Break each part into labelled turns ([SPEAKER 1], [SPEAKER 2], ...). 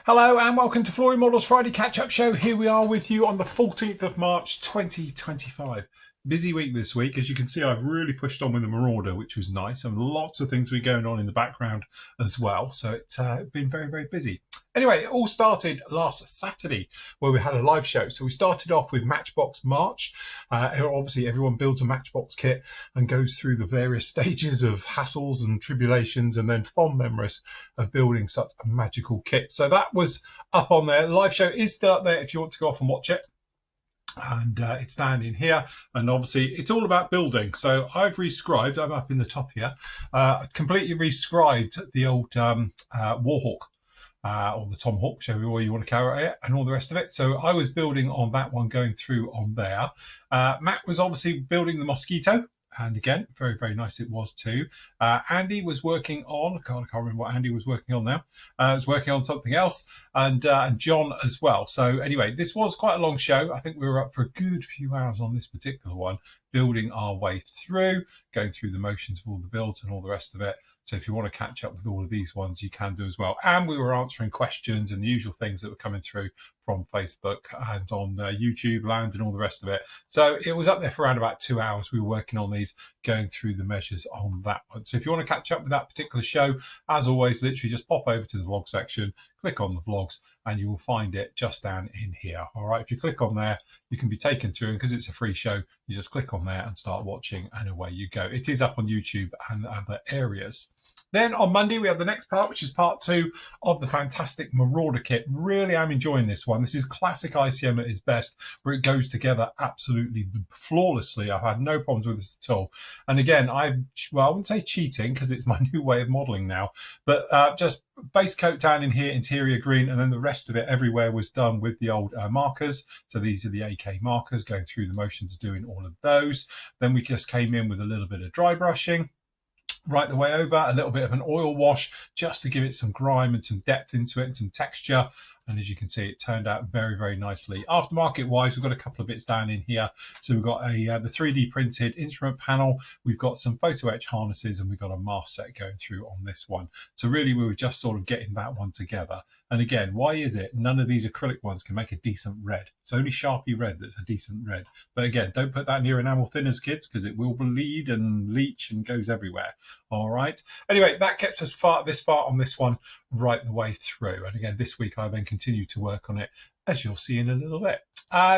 [SPEAKER 1] Hello and welcome to Flory Models Friday Catch-Up Show. Here we are with you on the 14th of March 2025. Busy week this week. As you can see, I've really pushed on with the Marauder, which was nice, and lots of things were going on in the background as well. So it's been very, very busy. Anyway, it all started last Saturday where we had a live show. So we started off with Matchbox March. Obviously, everyone builds a Matchbox kit and goes through the various stages of hassles and tribulations and then fond memories of building such a magical kit. So that was up on there. The live show is still up there if you want to go off and watch it. And it's down in here, and obviously it's all about building. So I've rescribed, I'm up in the top here, completely rescribed the old Warhawk. Or the Tom Hawk, whichever way you want to carry it, and all the rest of it. So I was building on that one, going through on there. Matt was obviously building the Mosquito, and again, very, very nice it was too. Andy was working on, I can't remember what Andy was working on now. Was working on something else, and John as well. So anyway, this was quite a long show. I think we were up for a good few hours on this particular one, building our way through, going through the motions of all the builds and all the rest of it. So if you want to catch up with all of these ones, you can do as well. And we were answering questions and the usual things that were coming through from Facebook and on YouTube land and all the rest of it. So it was up there for around about 2 hours. We were working on these, going through the measures on that one. So if you want to catch up with that particular show, as always, literally just pop over to the vlog section, click on the vlogs, and you will find it just down in here. All right, if you click on there, you can be taken through, and because it's a free show, you just click on there and start watching, and away you go. It is up on YouTube and other areas. Then on Monday, we have the next part, which is part 2 of the fantastic Marauder kit. Really am enjoying this one. This is classic ICM at its best, where it goes together absolutely flawlessly. I've had no problems with this at all. And again, I wouldn't say cheating, because it's my new way of modelling now, but just base coat down in here, interior green, and then the rest of it everywhere was done with the old markers. So these are the AK markers, going through the motions of doing all of those. Then we just came in with a little bit of dry brushing right the way over, a little bit of an oil wash just to give it some grime and some depth into it and some texture. And as you can see, it turned out very, very nicely. Aftermarket wise, we've got a couple of bits down in here. So we've got the 3D printed instrument panel. We've got some photo etch harnesses, and we've got a mask set going through on this one. So really, we were just sort of getting that one together. And again, why is it none of these acrylic ones can make a decent red? It's only Sharpie red that's a decent red. But again, don't put that near enamel thinners, kids, because it will bleed and leach and goes everywhere. All right. Anyway, that gets us this far on this one right the way through. And again, this week I then continue to work on it, as you'll see in a little bit.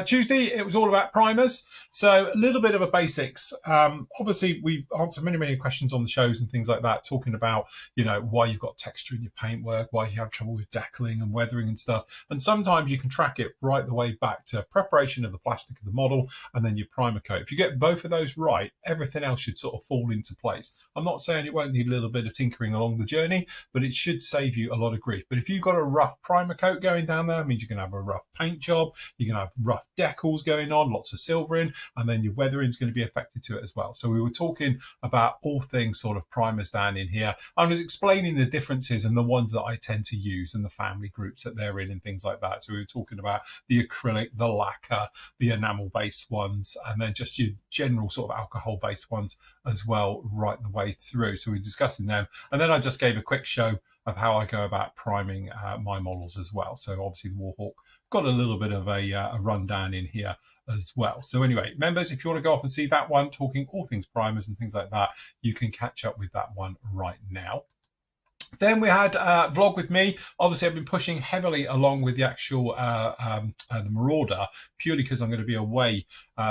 [SPEAKER 1] Tuesday, it was all about primers. So a little bit of a basics. Obviously, we've answered many, many questions on the shows and things like that, talking about, you know, why you've got texture in your paintwork, why you have trouble with deckling and weathering and stuff. And sometimes you can track it right the way back to preparation of the plastic of the model and then your primer coat. If you get both of those right, everything else should sort of fall into place. I'm not saying it won't need a little bit of tinkering along the journey, but it should save you a lot of grief. But if you've got a rough primer coat going down there, it means you're going to have a rough paint job, you're going to have rough decals going on, lots of silvering, and then your weathering is going to be affected to it as well. So we were talking about all things sort of primers down in here. I was explaining the differences and the ones that I tend to use and the family groups that they're in and things like that. So we were talking about the acrylic, the lacquer, the enamel based ones, and then just your general sort of alcohol based ones as well right the way through. So we're discussing them, and then I just gave a quick show of how I go about priming my models as well. So obviously the Warhawk got a little bit of a rundown in here as well. So anyway, members, if you want to go off and see that one, talking all things primers and things like that, you can catch up with that one right now. Then we had a vlog with me. Obviously, I've been pushing heavily along with the actual the Marauder, purely because I'm going to be away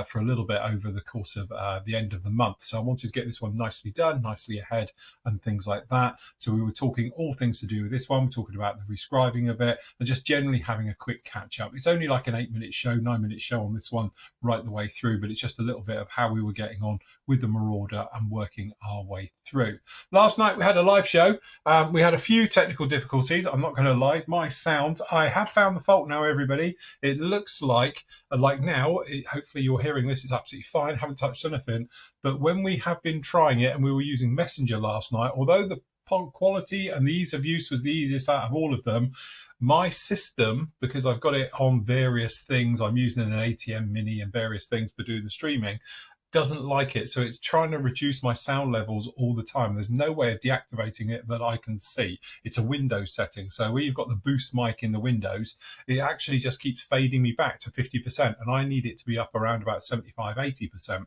[SPEAKER 1] for a little bit over the course of the end of the month. So I wanted to get this one nicely done, nicely ahead and things like that. So we were talking all things to do with this one. We're talking about the rescribing of it and just generally having a quick catch up. It's only like an 8-minute show, 9-minute show on this one right the way through, but it's just a little bit of how we were getting on with the Marauder and working our way through. Last night we had a live show. We had a few technical difficulties. I'm not going to lie. My sound, I have found the fault now, everybody. It looks like now, hopefully you're hearing this, it's absolutely fine. Haven't touched anything. But when we have been trying it and we were using Messenger last night, although the quality and the ease of use was the easiest out of all of them, my system, because I've got it on various things, I'm using an ATM Mini and various things for doing the streaming, doesn't like it. So it's trying to reduce my sound levels all the time. There's no way of deactivating it that I can see. It's a Windows setting. So where you've got the boost mic in the Windows, it actually just keeps fading me back to 50%. And I need it to be up around about 75, 80%.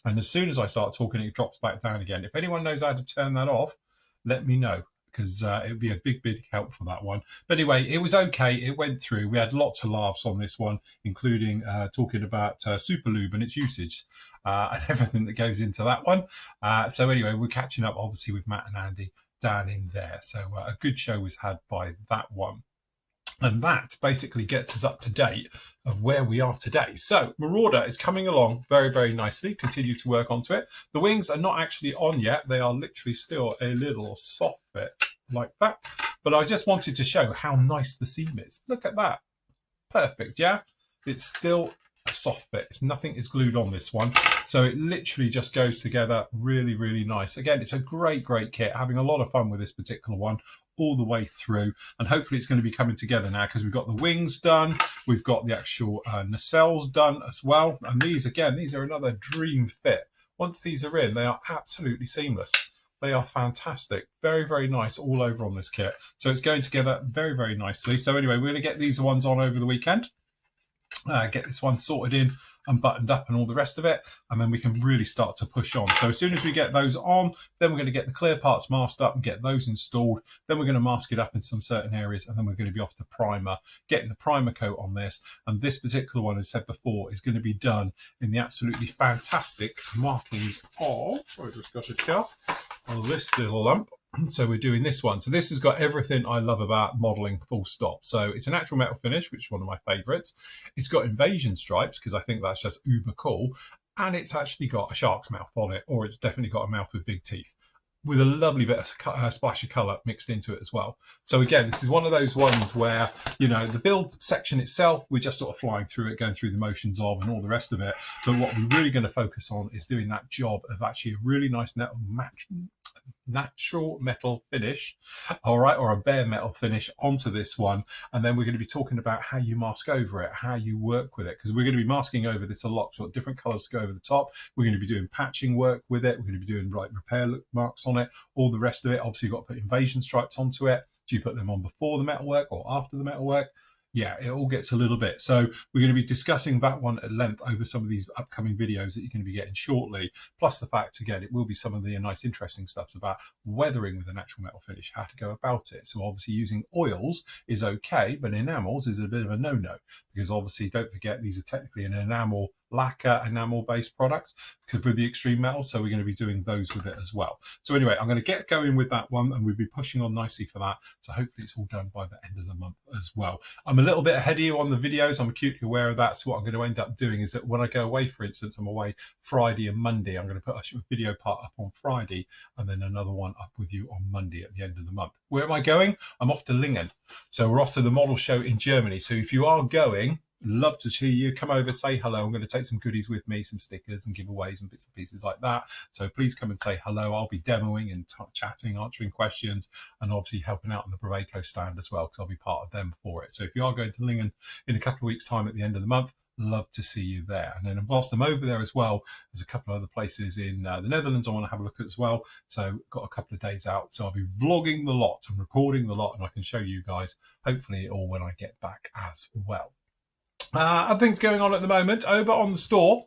[SPEAKER 1] And as soon as I start talking, it drops back down again. If anyone knows how to turn that off, let me know, because it would be a big help for that one. But anyway, it was okay. It went through. We had lots of laughs on this one, including talking about Superlube and its usage and everything that goes into that one. So anyway, we're catching up, obviously, with Matt and Andy down in there. So a good show was had by that one. And that basically gets us up to date of where we are today. So Marauder is coming along very nicely. Continue to work onto it. The wings are not actually on yet. They are literally still a little soft bit like that. But I just wanted to show how nice the seam is. Look at that. Perfect, yeah? It's still a soft bit. Nothing is glued on this one. So it literally just goes together really nice. Again, it's a great kit. Having a lot of fun with this particular one all the way through, and hopefully it's going to be coming together now, because we've got the wings done, we've got the actual nacelles done as well, and these are another dream fit. Once these are in, they are absolutely seamless. They are fantastic, very nice all over on this kit. So it's going together very nicely. So anyway, we're going to get these ones on over the weekend, get this one sorted in and buttoned up and all the rest of it, and then we can really start to push on. So as soon as we get those on, then we're going to get the clear parts masked up and get those installed. Then we're going to mask it up in some certain areas, and then we're going to be off to primer, getting the primer coat on this. And this particular one, as said before, is going to be done in the absolutely fantastic markings of, I just got a cup of this little lump. So we're doing this one. So this has got everything I love about modelling, full stop. So it's a natural metal finish, which is one of my favourites. It's got invasion stripes, because I think that's just uber cool. And it's actually got a shark's mouth on it, or it's definitely got a mouth with big teeth, with a lovely bit of splash of colour mixed into it as well. So again, this is one of those ones where, you know, the build section itself, we're just sort of flying through it, going through the motions of and all the rest of it. But what we're really going to focus on is doing that job of actually a really nice natural metal finish, all right, or a bare metal finish onto this one. And then we're going to be talking about how you mask over it, how you work with it, because we're going to be masking over this a lot, so different colors to go over the top. We're going to be doing patching work with it. We're going to be doing like repair marks on it, all the rest of it. Obviously you've got to put invasion stripes onto it. Do you put them on before the metalwork or after the metalwork? Yeah, it all gets a little bit. So we're going to be discussing that one at length over some of these upcoming videos that you're going to be getting shortly. Plus the fact, again, it will be some of the nice, interesting stuff about weathering with a natural metal finish, how to go about it. So obviously using oils is okay, but enamels is a bit of a no-no, because obviously don't forget these are technically an enamel lacquer, enamel based product with the extreme metal, so we're going to be doing those with it as well. So anyway, I'm going to get going with that one, and we'll be pushing on nicely for that, so hopefully it's all done by the end of the month as well. I'm a little bit ahead of you on the videos. I'm acutely aware of that. So what I'm going to end up doing is that when I go away, for instance, I'm away Friday and Monday, I'm going to put a video part up on Friday and then another one up with you on Monday at the end of the month. Where am I going? I'm off to Lingen. So we're off to the model show in Germany. So if you are going, love to see you. Come over, say hello. I'm going to take some goodies with me, some stickers and giveaways and bits and pieces like that. So please come and say hello. I'll be demoing and chatting, answering questions, and obviously helping out on the Braveco stand as well, because I'll be part of them for it. So if you are going to Lingen in a couple of weeks' time at the end of the month, love to see you there. And then whilst I'm over there as well, there's a couple of other places in the Netherlands I want to have a look at as well. So got a couple of days out. So I'll be vlogging the lot and recording the lot, and I can show you guys hopefully all when I get back as well. Other things going on at the moment over on the store.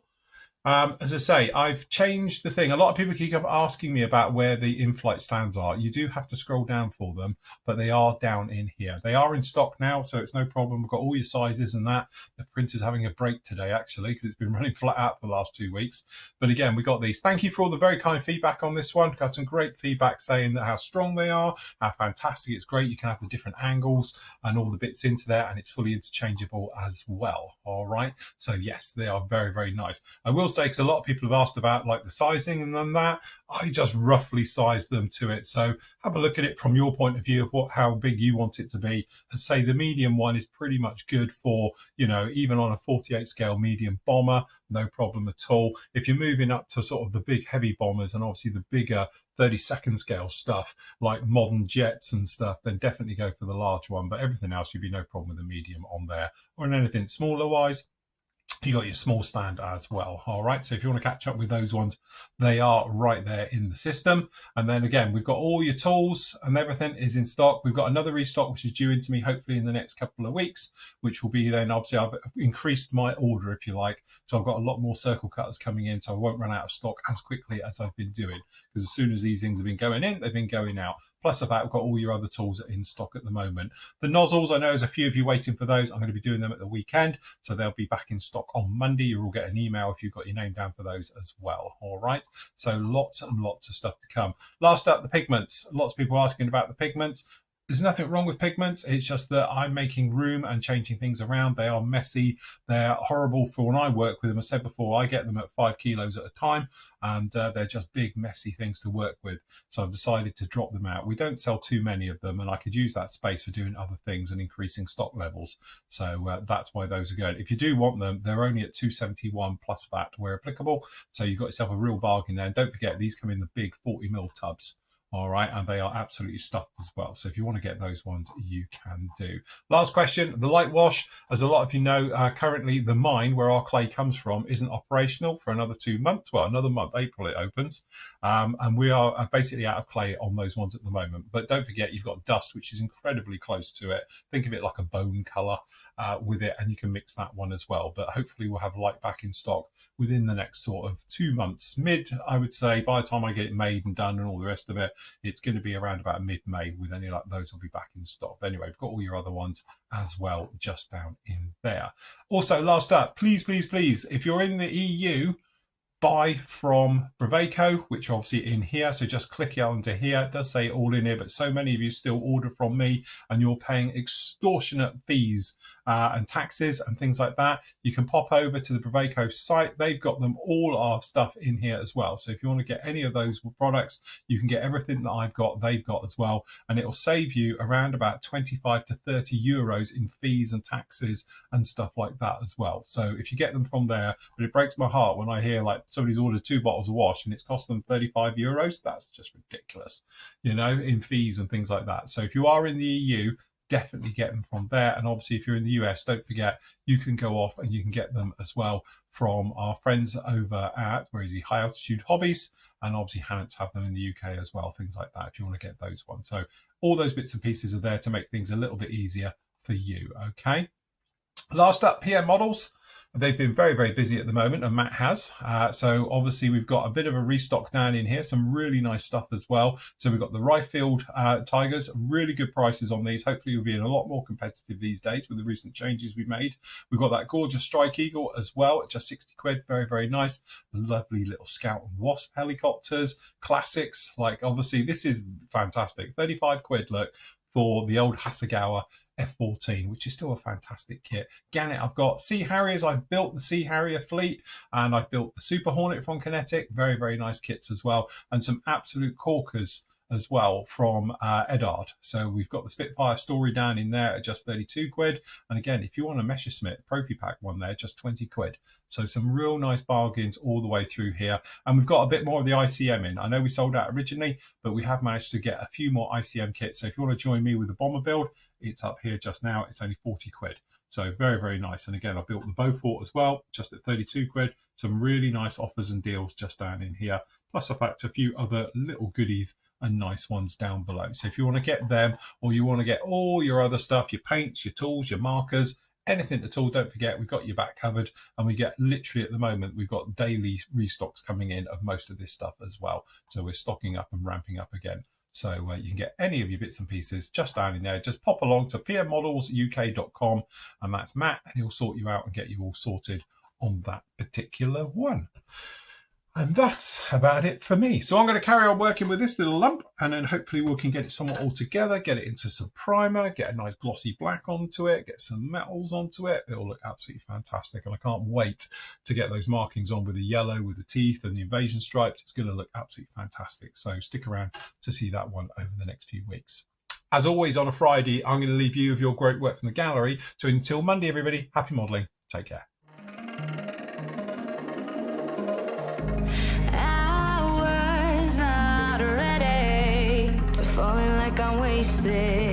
[SPEAKER 1] As I say, I've changed the thing. A lot of people keep asking me about where the in-flight stands are. You do have to scroll down for them, but they are down in here. They are in stock now, so it's no problem. We've got all your sizes and that. The printer's having a break today, actually, because it's been running flat out for the last 2 weeks. But again, we got these. Thank you for all the very kind feedback on this one. Got some great feedback saying that how strong they are, how fantastic. It's great. You can have the different angles and all the bits into there, and it's fully interchangeable as well. All right. So yes, they are very nice. I will say, because a lot of people have asked about like the sizing and then that, I just roughly sized them to it. So have a look at it from your point of view of how big you want it to be. And say the medium one is pretty much good for, you know, even on a 48 scale medium bomber, no problem at all. If you're moving up to sort of the big heavy bombers and obviously the bigger 32nd scale stuff like modern jets and stuff, then definitely go for the large one. But everything else, you'd be no problem with the medium on there. Or in anything smaller wise, You got your small stand as well. All right. So if you want to catch up with those ones, they are right there in the system. And then again, we've got all your tools and everything is in stock. We've got another restock, which is due into me hopefully in the next couple of weeks, which will be then obviously I've increased my order, if you like. So I've got a lot more circle cutters coming in. So I won't run out of stock as quickly as I've been doing, because as soon as these things have been going in, they've been going out. Plus the fact I've got all your other tools in stock at the moment. The nozzles, I know there's a few of you waiting for those. I'm going to be doing them at the weekend. So they'll be back in stock on Monday. You'll all get an email if you've got your name down for those as well. All right. So lots and lots of stuff to come. Last up, the pigments. Lots of people asking about the pigments. There's nothing wrong with pigments. It's just that I'm making room and changing things around. They are messy. They're horrible for when I work with them. I said before, I get them at 5 kilos at a time, and they're just big, messy things to work with. So I've decided to drop them out. We don't sell too many of them, and I could use that space for doing other things and increasing stock levels. So that's why those are going. If you do want them, they're only at $271 plus VAT where applicable. So you've got yourself a real bargain there. And don't forget, these come in the big 40ml tubs. All right, and they are absolutely stuffed as well. So if you want to get those ones, you can do. Last question, the light wash. As a lot of you know, currently the mine where our clay comes from isn't operational for another 2 months. Well, another month, April it opens. And we are basically out of clay on those ones at the moment. But don't forget, you've got dust, which is incredibly close to it. Think of it like a bone colour with it, and you can mix that one as well. But hopefully we'll have light back in stock within the next sort of 2 months. I would say, by the time I get it made and done and all the rest of it, it's going to be around about mid-May with any like those will be back in stock. But anyway, we've got all your other ones as well just down in there. Also, last up, please, if you're in the EU, buy from Braveco, which are obviously in here. So just click onto here. It does say all in here, but so many of you still order from me and you're paying extortionate fees and taxes and things like that. You can pop over to the Braveco site. They've got them all our stuff in here as well. So if you want to get any of those products, you can get everything that I've got, they've got as well. And it'll save you around about 25 to 30 euros in fees and taxes and stuff like that as well. So if you get them from there, but it breaks my heart when I hear like somebody's ordered 2 bottles of wash and it's cost them 35 euros. That's just ridiculous, you know, in fees and things like that. So if you are in the EU, definitely get them from there. And obviously, if you're in the US, don't forget, you can go off and you can get them as well from our friends over at, where is he, High Altitude Hobbies. And obviously, Hannets have them in the UK as well, things like that, if you want to get those ones. So all those bits and pieces are there to make things a little bit easier for you, okay? Last up, PM Models. They've been very, very busy at the moment, and Matt has. So obviously we've got a bit of a restock down in here, some really nice stuff as well. So we've got the Ryefield Tigers, really good prices on these. Hopefully we'll be a lot more competitive these days with the recent changes we've made. We've got that gorgeous Strike Eagle as well at just 60 quid, very, very nice. The lovely little Scout and Wasp helicopters, classics, like obviously this is fantastic. 35 quid, look, for the old Hasegawa F-14, which is still a fantastic kit. Gannet, I've got Sea Harriers. I've built the Sea Harrier fleet, and I've built the Super Hornet from Kinetic. Very, very nice kits as well, and some absolute corkers as well from Edard. So we've got the Spitfire Story down in there at just 32 quid. And again, if you want a Messerschmitt Profi Pack one there, just 20 quid. So some real nice bargains all the way through here. And we've got a bit more of the ICM in. I know we sold out originally, but we have managed to get a few more ICM kits. So if you want to join me with the bomber build, it's up here just now. It's only 40 quid. So very, very nice. And again, I built the Beaufort as well, just at 32 quid. Some really nice offers and deals just down in here. Plus I fact a few other little goodies and nice ones down below. So if you want to get them, or you want to get all your other stuff, your paints, your tools, your markers, anything at all, don't forget, we've got your back covered, and we get literally at the moment, we've got daily restocks coming in of most of this stuff as well. So we're stocking up and ramping up again. So you can get any of your bits and pieces just down in there. Just pop along to pmmodelsuk.com, and that's Matt, and he'll sort you out and get you all sorted on that particular one. And that's about it for me. So I'm going to carry on working with this little lump, and then hopefully we can get it somewhat all together, get it into some primer, get a nice glossy black onto it, get some metals onto it. It'll look absolutely fantastic. And I can't wait to get those markings on with the yellow, with the teeth and the invasion stripes. It's going to look absolutely fantastic. So stick around to see that one over the next few weeks. As always on a Friday, I'm going to leave you with your great work from the gallery. So until Monday, everybody, happy modelling. Take care.
[SPEAKER 2] I'm wasted.